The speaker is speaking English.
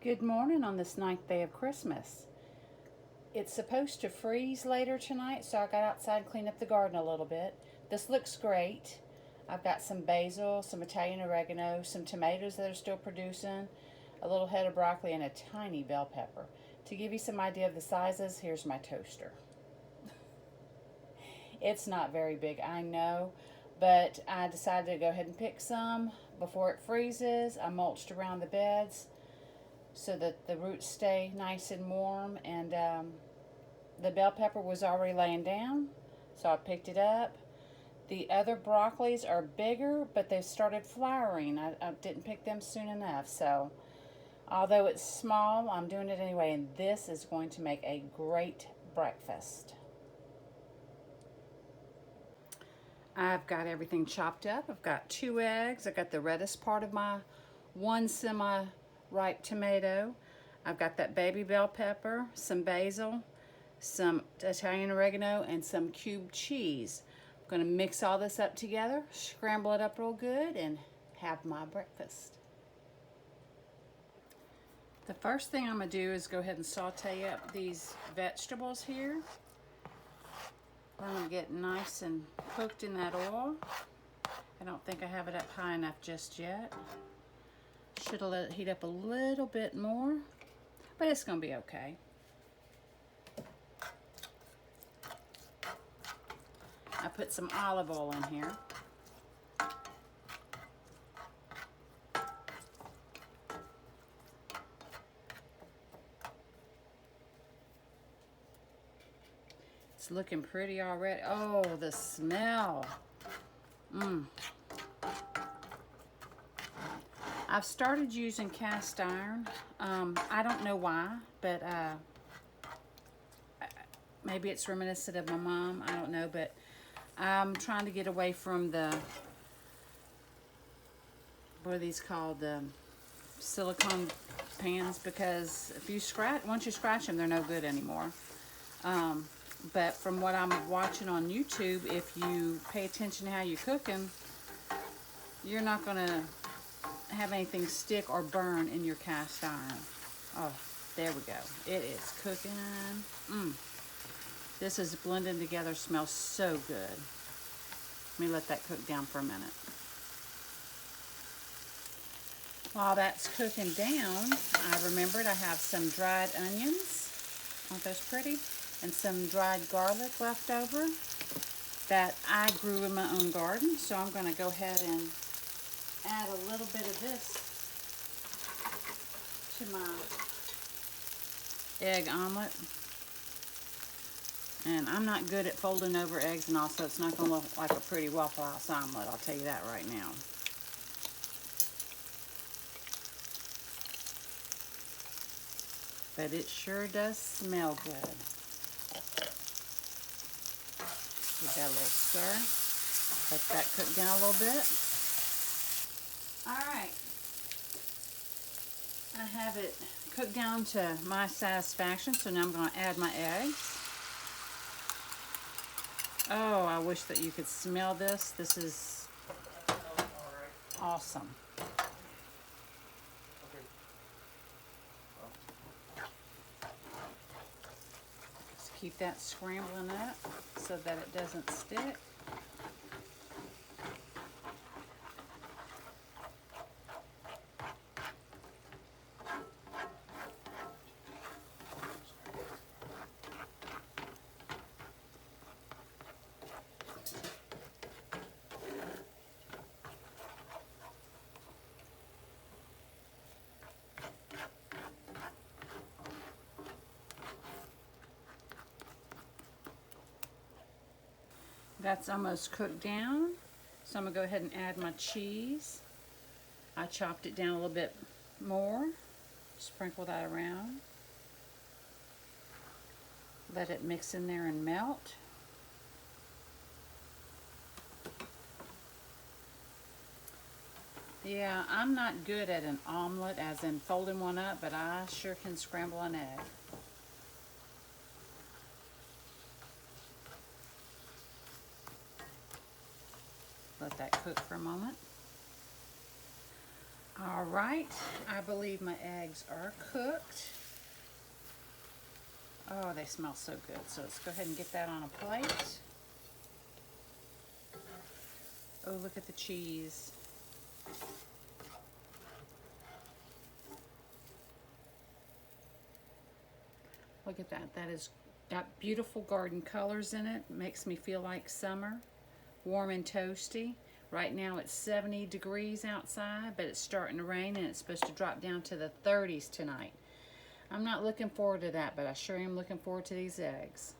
Good morning on this ninth day of Christmas. It's supposed to freeze later tonight, so I got outside and cleaned up the garden a little bit. This looks great. I've got some basil, some Italian oregano, some tomatoes that are still producing, a little head of broccoli, and a tiny bell pepper. To give you some idea of the sizes, here's my toaster. It's not very big, I know, but I decided to go ahead and pick some before it freezes. I mulched around the beds so that the roots stay nice and warm, and the bell pepper was already laying down, so I picked it up. The other broccolis are bigger, but they've started flowering. I didn't pick them soon enough, so although it's small, I'm doing it anyway, and this is going to make a great breakfast. I've got everything chopped up. I've got 2 eggs. I've got the reddest part of my one semi-ripe tomato. I've got that baby bell pepper, some basil, some Italian oregano, and some cubed cheese. I'm going to mix all this up together, scramble it up real good, and have my breakfast. The first thing I'm going to do is go ahead and saute up these vegetables here. Let them get nice and cooked in that oil. I don't think I have it up high enough just yet. Should have let it heat up a little bit more, but it's going to be okay. I put some olive oil in here. It's looking pretty already. Oh, the smell. I've started using cast iron. I don't know why, but maybe it's reminiscent of my mom. I don't know, but I'm trying to get away from the, what are these called? The silicone pans, because if you once you scratch them, they're no good anymore. But from what I'm watching on YouTube, if you pay attention to how you're cooking, you're not going to have anything stick or burn in your cast iron. Oh, there we go. It is cooking. This is blending together, smells so good. Let me let that cook down for a minute. While that's cooking down, I remembered I have some dried onions. Aren't those pretty? And some dried garlic left over that I grew in my own garden. So I'm going to go ahead and add a little bit of this to my egg omelet. And I'm not good at folding over eggs, and also it's not going to look like a pretty Waffle House omelet, I'll tell you that right now. But it sure does smell good. Give that a little stir. Let that cook down a little bit. Alright. I have it cooked down to my satisfaction, so now I'm going to add my eggs. Oh, I wish that you could smell this. This is awesome. Just keep that scrambling up so that it doesn't stick. That's almost cooked down, so I'm going to go ahead and add my cheese. I chopped it down a little bit more, sprinkle that around, let it mix in there and melt. Yeah, I'm not good at an omelet, as in folding one up, but I sure can scramble an egg. Let that cook for a moment. All right, I believe my eggs are cooked. Oh, they smell so good. So let's go ahead and get that on a plate. Oh, look at the cheese. Look at that. That is got beautiful garden colors in it. Makes me feel like summer. Warm and toasty. Right now it's 70 degrees outside, but it's starting to rain and it's supposed to drop down to the 30s tonight. I'm not looking forward to that, but I sure am looking forward to these eggs.